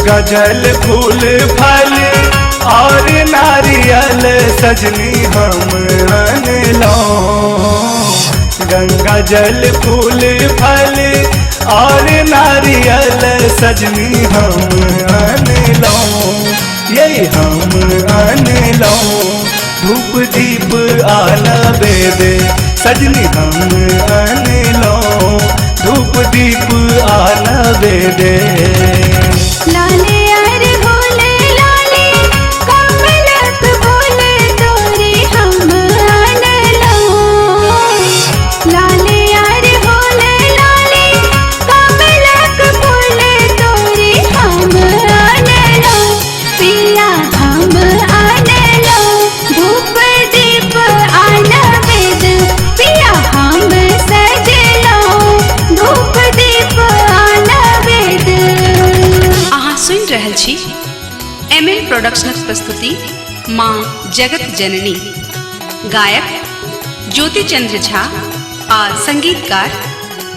गंगा जल फूल फल और नारियल सजनी हम अनलो। गंगा जल फूल फल और नारियल सजनी हम अनलो, यही हम अनलो। धूप दीप आला बेद सजनी हम अनलो, धूप दीप आला बेद। लाले यार भोले लाले कमलक भोले तोरे हम अनलो। लाले यार भोले लाले कमलक भोले तोरे हम अनलो। पिया हम अनलो, धूप दीप आला वेद। पिया हम सजलो, धूप दीप आला वेद। अहाँ सुनि रहल छी MM प्रोडक्शनक प्रस्तुति माँ जगत जननी। गायक ज्योति चंद्र झा आ संगीतकार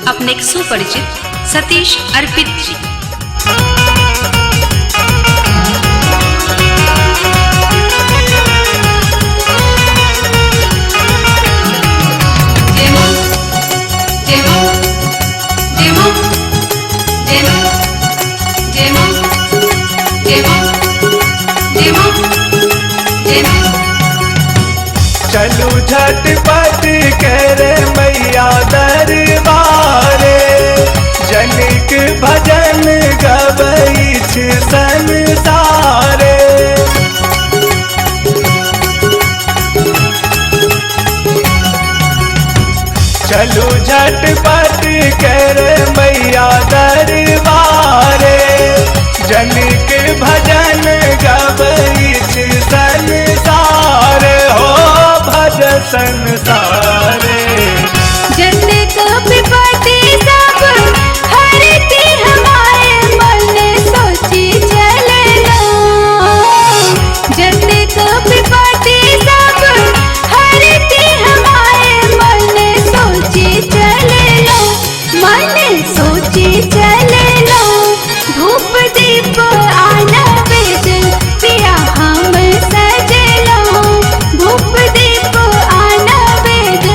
अपने सुपरिचित सतीश अर्पित जी। चलू झटपट करे मैया दरबारे, जनिक भजन गबई संसारे। चलू झटपट करे मैया दरबारे, जनिक भजन गबई संसारे हो भज संसारे। जन्नत विपत्ति सब हरती हमारे मन सोची चललो। जन्नत विपत्ति सब हरती हमारे मन सोची चललो, मन सोची चललो। धूप दीप आला वेद, पिया हम सजलो, धूप दीप आला वेद।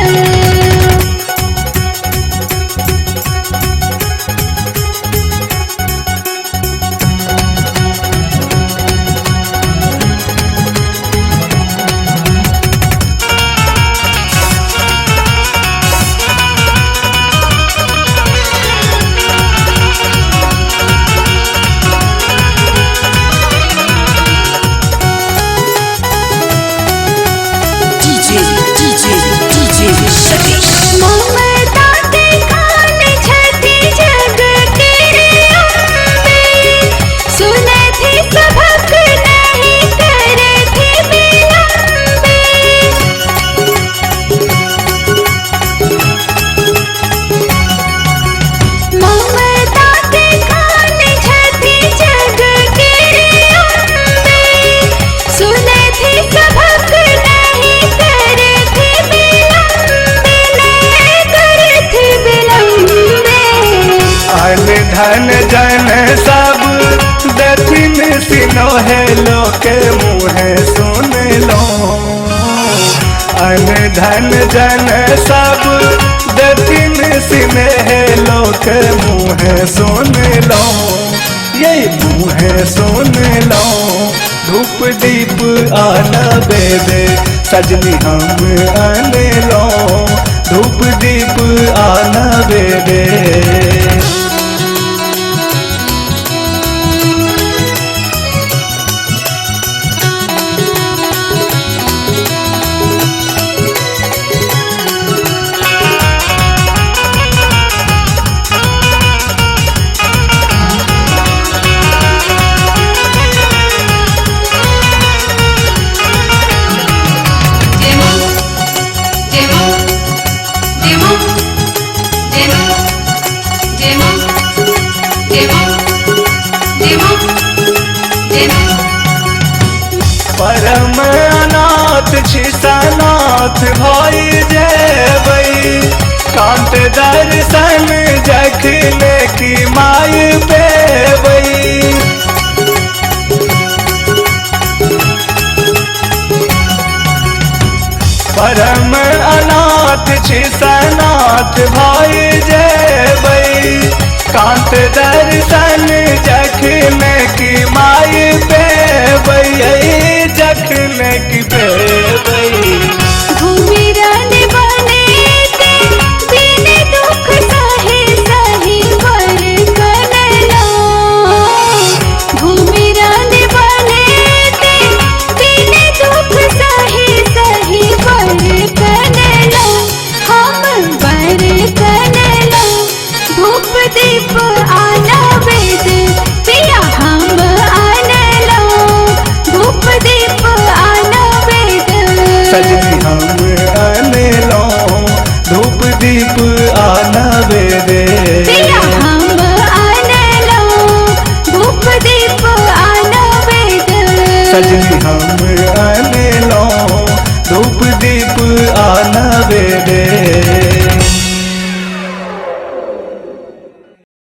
ममता के खान छठी जग के अम्बे। सुनथि सभक नहीं करथि विलम्बे। ममता के खान छठी जग के अम्बे। सुनथि सभक नहीं करथि विलम्बे। अन धन जन सब दथिन सिनो है लोके मुँह सुन लो। अन धन जन सब दथिन सिने है लोके मुँह सुन लो, ये मुँह सुन लो। धूप दीप आला बेदे सजनी हम अनलो, धूप दीप आला बेदे। परम अनाथ छिसनाथ भई जेबै, कांत दर्शन जखले की माय पेबै। होत दर्शन जखन की माई पे जखन की पे भूमि रन बने ते बिन दुख सहे सही वर कनला भूमि रन बने ते बिन दुख सहे सही वर कनला हम वर कनला धूप दीप आना वेद पिया हम आनला धूप दीप आना वेद सजनी हम अनलो धूप दीप आना बेदे पिया हम आनला धूप दीप आना वेद सजनी हम